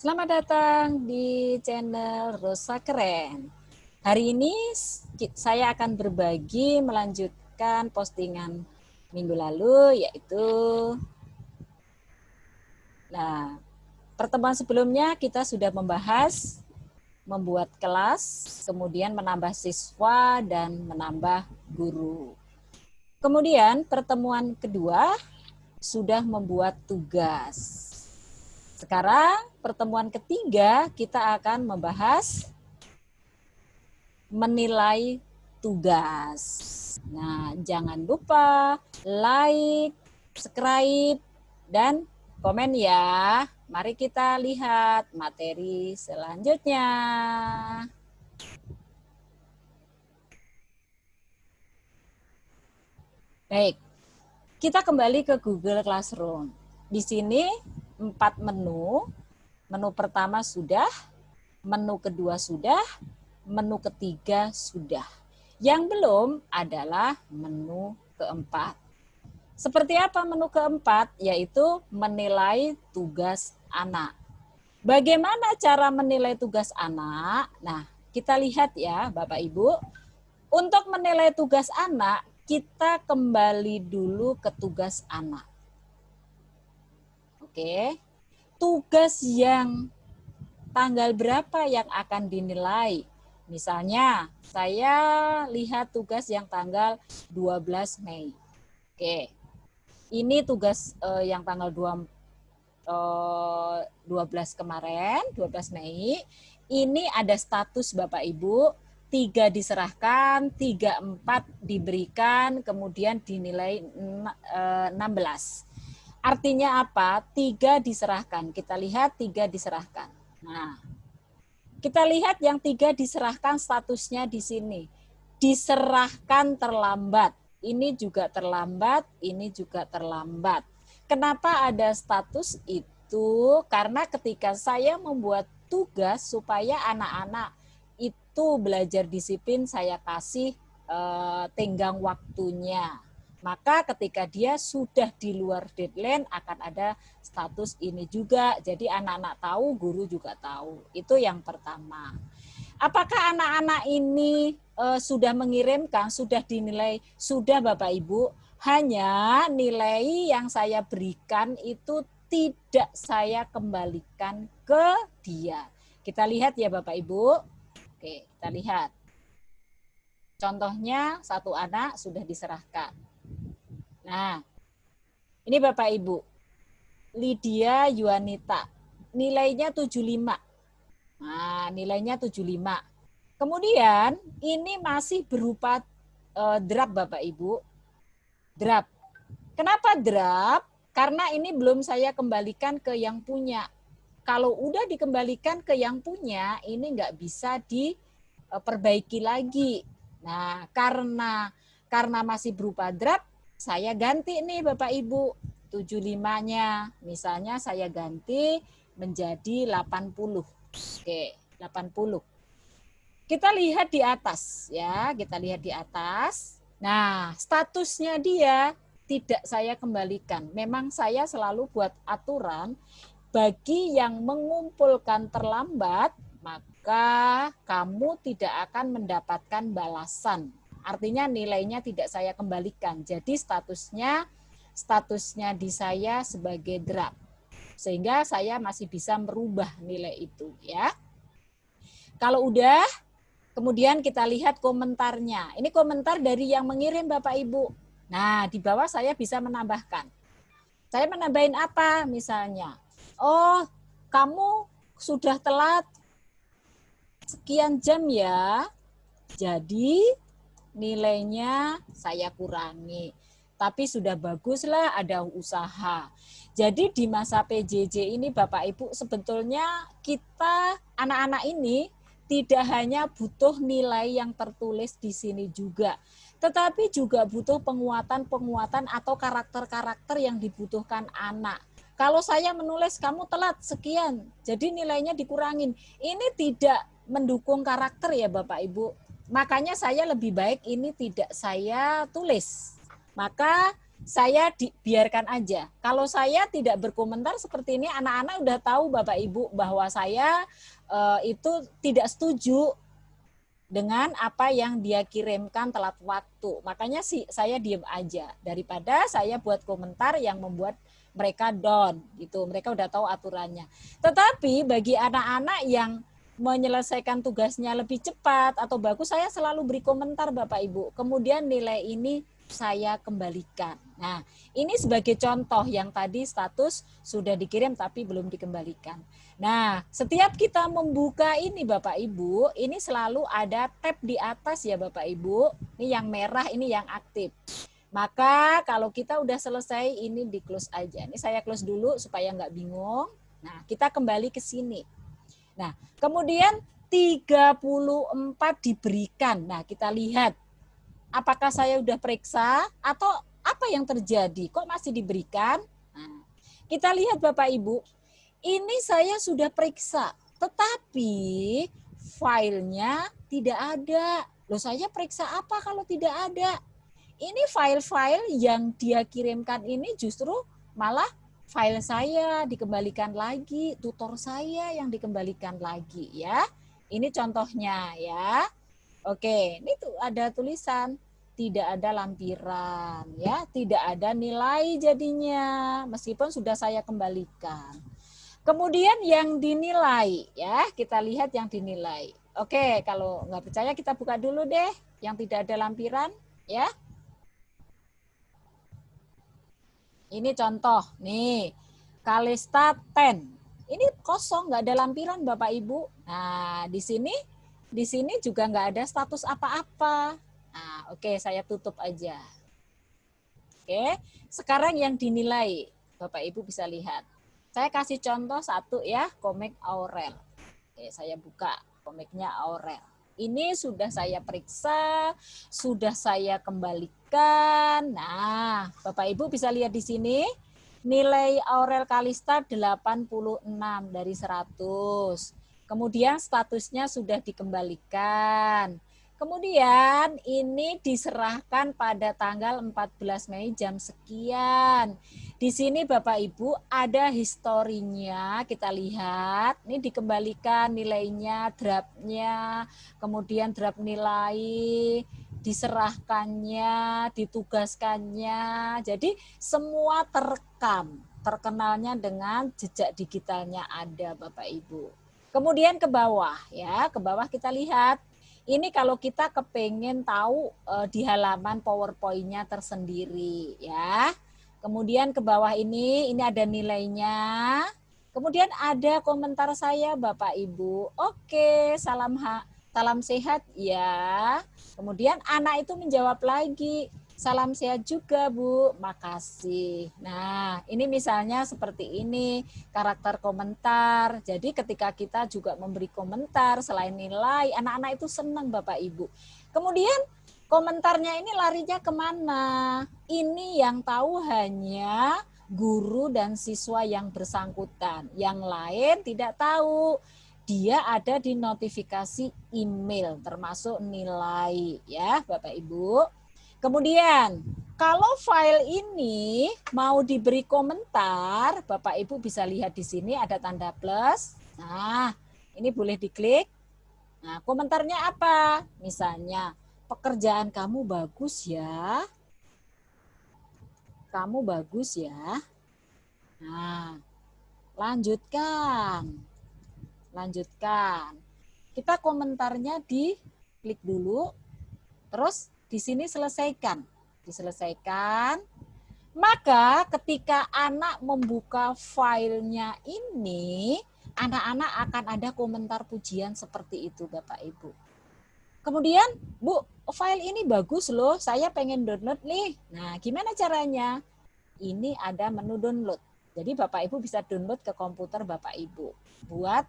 Selamat datang di channel Rosa Keren. Hari ini saya akan berbagi melanjutkan postingan minggu lalu, yaitu pertemuan sebelumnya kita sudah membahas membuat kelas, kemudian menambah siswa dan menambah guru. Kemudian pertemuan kedua sudah membuat tugas. Sekarang pertemuan ketiga kita akan membahas menilai tugas. Nah, jangan lupa like, subscribe, dan komen ya. Mari kita lihat materi selanjutnya. Baik, kita kembali ke Google Classroom. Di sini 4 menu. Menu pertama sudah, menu kedua sudah, menu ketiga sudah. Yang belum adalah menu keempat. Seperti apa menu keempat? Yaitu menilai tugas anak. Bagaimana cara menilai tugas anak? Nah, kita lihat ya Bapak Ibu. Untuk menilai tugas anak, kita kembali dulu ke tugas anak. Oke. Tugas yang tanggal berapa yang akan dinilai? Misalnya, saya lihat tugas yang tanggal 12 Mei. Oke. Ini tugas yang tanggal 12 kemarin, 12 Mei. Ini ada status Bapak Ibu, 3 diserahkan, 3, 4 diberikan, kemudian dinilai 16. Artinya apa? 3 diserahkan. Kita lihat 3 diserahkan. Nah, kita lihat yang 3 diserahkan statusnya di sini. Diserahkan terlambat. Ini juga terlambat, ini juga terlambat. Kenapa ada status itu? Karena ketika saya membuat tugas supaya anak-anak itu belajar disiplin, saya kasih tenggang waktunya. Maka ketika dia sudah di luar deadline akan ada status ini juga. Jadi anak-anak tahu, guru juga tahu. Itu yang pertama. Apakah anak-anak ini sudah mengirimkan, sudah dinilai? Sudah Bapak Ibu. Hanya nilai yang saya berikan itu tidak saya kembalikan ke dia. Kita lihat ya Bapak Ibu. Oke, kita lihat. Contohnya satu anak sudah diserahkan. Nah, ini Bapak Ibu. Lydia Yuanita. Nilainya 75. Nah, nilainya 75. Kemudian ini masih berupa draft Bapak Ibu. Draft. Kenapa draft? Karena ini belum saya kembalikan ke yang punya. Kalau udah dikembalikan ke yang punya, ini nggak bisa diperbaiki lagi. Nah, karena masih berupa draft, saya ganti nih Bapak Ibu. 75-nya. Misalnya saya ganti menjadi 80. Oke, 80. Kita lihat di atas ya, kita lihat di atas. Nah, statusnya dia tidak saya kembalikan. Memang saya selalu buat aturan bagi yang mengumpulkan terlambat, maka kamu tidak akan mendapatkan balasan. Artinya nilainya tidak saya kembalikan. Jadi statusnya di saya sebagai draft. Sehingga saya masih bisa merubah nilai itu ya. Kalau udah, kemudian kita lihat komentarnya. Ini komentar dari yang mengirim Bapak Ibu. Nah, di bawah saya bisa menambahkan. Saya menambahin apa misalnya? Oh, kamu sudah telat sekian jam ya. Jadi nilainya saya kurangi. Tapi sudah baguslah ada usaha. Jadi di masa PJJ ini Bapak Ibu sebetulnya kita anak-anak ini tidak hanya butuh nilai yang tertulis di sini juga, tetapi juga butuh penguatan-penguatan atau karakter-karakter yang dibutuhkan anak. Kalau saya menulis kamu telat sekian, jadi nilainya dikurangin. Ini tidak mendukung karakter ya Bapak Ibu. Makanya saya lebih baik ini tidak saya tulis. Maka saya biarkan aja. Kalau saya tidak berkomentar seperti ini, anak-anak udah tahu Bapak Ibu bahwa saya itu tidak setuju dengan apa yang dia kirimkan telat waktu. Makanya sih saya diem aja daripada saya buat komentar yang membuat mereka down gitu. Mereka udah tahu aturannya. Tetapi bagi anak-anak yang menyelesaikan tugasnya lebih cepat atau bagus, saya selalu beri komentar Bapak Ibu. Kemudian nilai ini saya kembalikan. Nah, ini sebagai contoh yang tadi status sudah dikirim tapi belum dikembalikan. Nah, setiap kita membuka ini Bapak Ibu, ini selalu ada tab di atas ya Bapak Ibu. Ini yang merah, ini yang aktif. Maka kalau kita udah selesai, ini di close aja. Ini saya close dulu supaya nggak bingung. Nah, kita kembali ke sini. Nah, kemudian 34 diberikan. Nah, kita lihat apakah saya udah periksa atau apa yang terjadi? Kok masih diberikan? Nah, kita lihat Bapak Ibu, ini saya sudah periksa, tetapi filenya tidak ada. Loh, saya periksa apa kalau tidak ada? Ini file-file yang dia kirimkan ini justru malah file saya dikembalikan lagi, tutor saya yang dikembalikan lagi ya. Ini contohnya ya. Oke, ini tuh ada tulisan tidak ada lampiran ya, tidak ada nilai jadinya meskipun sudah saya kembalikan. Kemudian yang dinilai ya, kita lihat yang dinilai. Oke, kalau nggak percaya kita buka dulu deh yang tidak ada lampiran ya. Ini contoh nih, Kalista 10. Ini kosong, nggak ada lampiran Bapak Ibu. Nah, di sini juga nggak ada status apa-apa. Nah, oke, saya tutup aja. Oke, sekarang yang dinilai, Bapak Ibu bisa lihat. Saya kasih contoh satu ya, komik Aurel. Oke, saya buka komiknya Aurel. Ini sudah saya periksa, sudah saya kembalikan. Nah, Bapak Ibu bisa lihat di sini, nilai Aurel Kalista 86 dari 100. Kemudian statusnya sudah dikembalikan. Kemudian ini diserahkan pada tanggal 14 Mei jam sekian. Di sini Bapak Ibu ada historinya, kita lihat. Ini dikembalikan nilainya, draftnya, kemudian draft nilai, diserahkannya, ditugaskannya. Jadi semua terekam, terkenalnya dengan jejak digitalnya ada Bapak Ibu. Kemudian ke bawah ya, ke bawah kita lihat. Ini kalau kita kepengen tahu di halaman PowerPoint-nya tersendiri ya. Kemudian ke bawah ini ada nilainya. Kemudian ada komentar saya Bapak Ibu. Oke, salam sehat ya. Kemudian anak itu menjawab lagi. Salam sehat juga Bu, makasih. Nah, ini misalnya seperti ini, karakter komentar. Jadi ketika kita juga memberi komentar selain nilai, anak-anak itu senang Bapak Ibu. Kemudian komentarnya ini larinya kemana? Ini yang tahu hanya guru dan siswa yang bersangkutan. Yang lain tidak tahu. Dia ada di notifikasi email, termasuk nilai ya Bapak Ibu. Kemudian, kalau file ini mau diberi komentar, Bapak Ibu bisa lihat di sini ada tanda plus. Nah, ini boleh diklik. Nah, komentarnya apa? Misalnya, pekerjaan kamu bagus ya. Kamu bagus ya. Nah, lanjutkan. Lanjutkan. Kita komentarnya diklik dulu, terus di sini selesaikan. Diselesaikan. Maka ketika anak membuka filenya ini, anak-anak akan ada komentar pujian seperti itu Bapak Ibu. Kemudian, Bu, file ini bagus loh, saya pengen download nih. Nah, gimana caranya? Ini ada menu download. Jadi Bapak Ibu bisa download ke komputer Bapak Ibu buat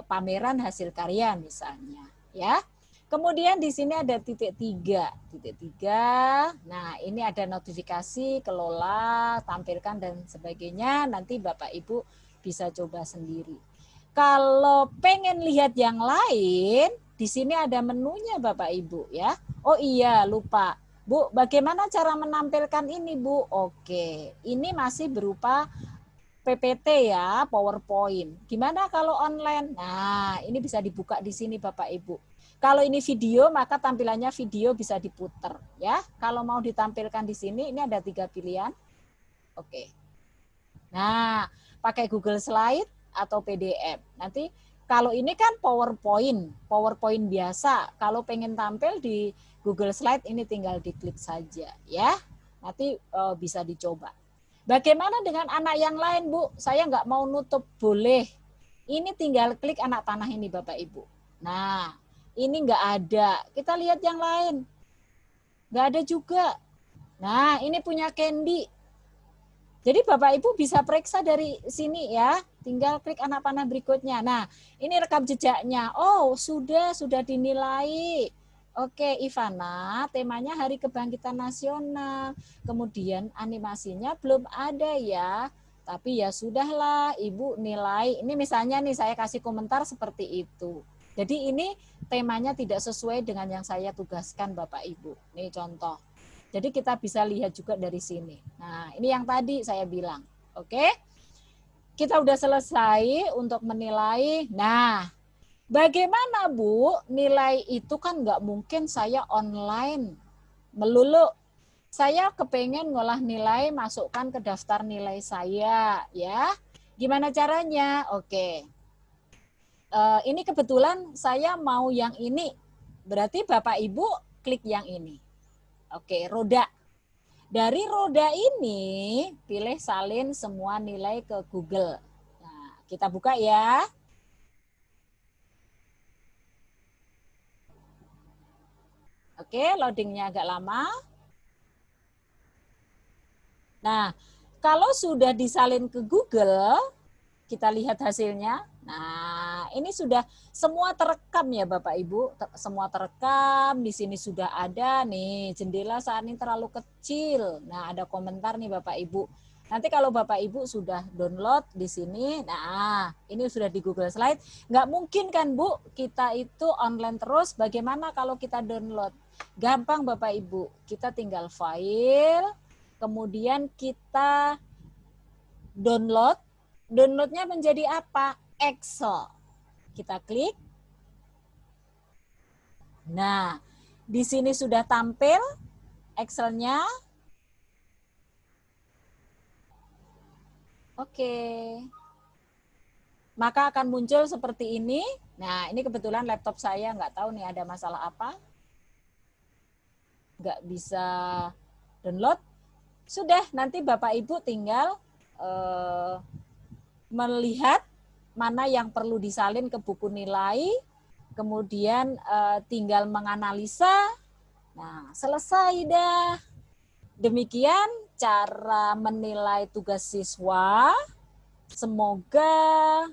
pameran hasil karya misalnya, ya. Kemudian di sini ada titik 3. Nah, ini ada notifikasi, kelola, tampilkan dan sebagainya. Nanti Bapak Ibu bisa coba sendiri. Kalau pengen lihat yang lain, di sini ada menunya Bapak Ibu ya. Oh iya, lupa. Bu, bagaimana cara menampilkan ini, Bu? Oke, ini masih berupa PPT ya, PowerPoint. Gimana kalau online? Nah, ini bisa dibuka di sini Bapak Ibu. Kalau ini video, maka tampilannya video bisa diputar ya. Kalau mau ditampilkan di sini, ini ada 3 pilihan. Oke. Nah, pakai Google Slide atau PDF. Nanti kalau ini kan PowerPoint, PowerPoint biasa. Kalau pengen tampil di Google Slide ini tinggal diklik saja ya. Nanti bisa dicoba. Bagaimana dengan anak yang lain, Bu? Saya nggak mau nutup, boleh. Ini tinggal klik anak panah ini, Bapak Ibu. Nah, ini nggak ada. Kita lihat yang lain. Nggak ada juga. Nah, ini punya Candy. Jadi Bapak Ibu bisa periksa dari sini ya. Tinggal klik anak panah berikutnya. Nah, ini rekam jejaknya. Oh, sudah dinilai. Oke, Ivana, temanya Hari Kebangkitan Nasional. Kemudian animasinya belum ada ya. Tapi ya sudahlah, Ibu nilai. Ini misalnya nih saya kasih komentar seperti itu. Jadi ini temanya tidak sesuai dengan yang saya tugaskan Bapak Ibu. Nih contoh. Jadi kita bisa lihat juga dari sini. Nah, ini yang tadi saya bilang. Oke? Kita udah selesai untuk menilai. Nah, bagaimana Bu? Nilai itu kan nggak mungkin saya online melulu. Saya kepengen ngolah nilai, masukkan ke daftar nilai saya. Ya, gimana caranya? Oke. Ini kebetulan saya mau yang ini. Berarti Bapak Ibu klik yang ini. Oke, roda. Dari roda ini, pilih salin semua nilai ke Google. Nah, kita buka ya. Oke, loadingnya agak lama. Nah, kalau sudah disalin ke Google, kita lihat hasilnya. Nah, ini sudah semua terekam ya Bapak Ibu, semua terekam. Di sini sudah ada nih, jendela saat ini terlalu kecil. Nah, ada komentar nih Bapak Ibu. Nanti kalau Bapak Ibu sudah download di sini, nah ini sudah di Google Slide. Nggak mungkin kan Bu, kita itu online terus. Bagaimana kalau kita download? Gampang Bapak Ibu, kita tinggal file, kemudian kita download. Downloadnya menjadi apa? Excel. Kita klik. Nah, di sini sudah tampil Excelnya. Oke. Maka akan muncul seperti ini. Nah, ini kebetulan laptop saya nggak tahu nih ada masalah apa. Nggak bisa download. Sudah, nanti Bapak Ibu tinggal melihat mana yang perlu disalin ke buku nilai, kemudian tinggal menganalisa. Nah, selesai dah. Demikian cara menilai tugas siswa. Semoga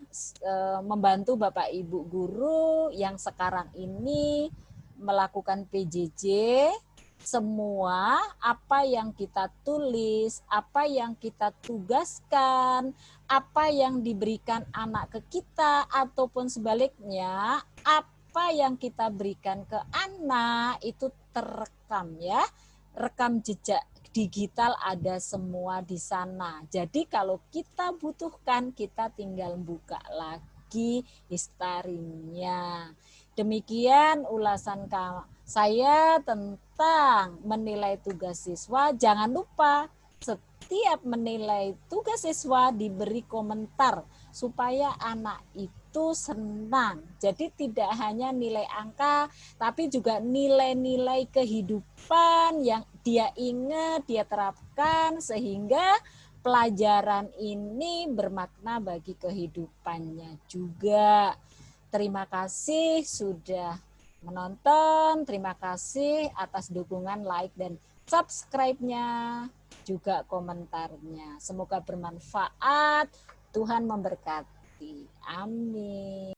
membantu Bapak Ibu guru yang sekarang ini melakukan PJJ. Semua apa yang kita tulis, apa yang kita tugaskan, apa yang diberikan anak ke kita, ataupun sebaliknya, apa yang kita berikan ke anak itu terekam ya. Rekam jejak digital ada semua di sana. Jadi kalau kita butuhkan, kita tinggal buka lagi historinya. Demikian ulasan saya tentang menilai tugas siswa. Jangan lupa setiap menilai tugas siswa diberi komentar supaya anak itu senang. Jadi tidak hanya nilai angka, tapi juga nilai-nilai kehidupan yang dia ingat, dia terapkan sehingga pelajaran ini bermakna bagi kehidupannya juga. Terima kasih sudah menonton. Terima kasih atas dukungan like dan subscribe-nya, juga komentarnya. Semoga bermanfaat. Tuhan memberkati. Amin.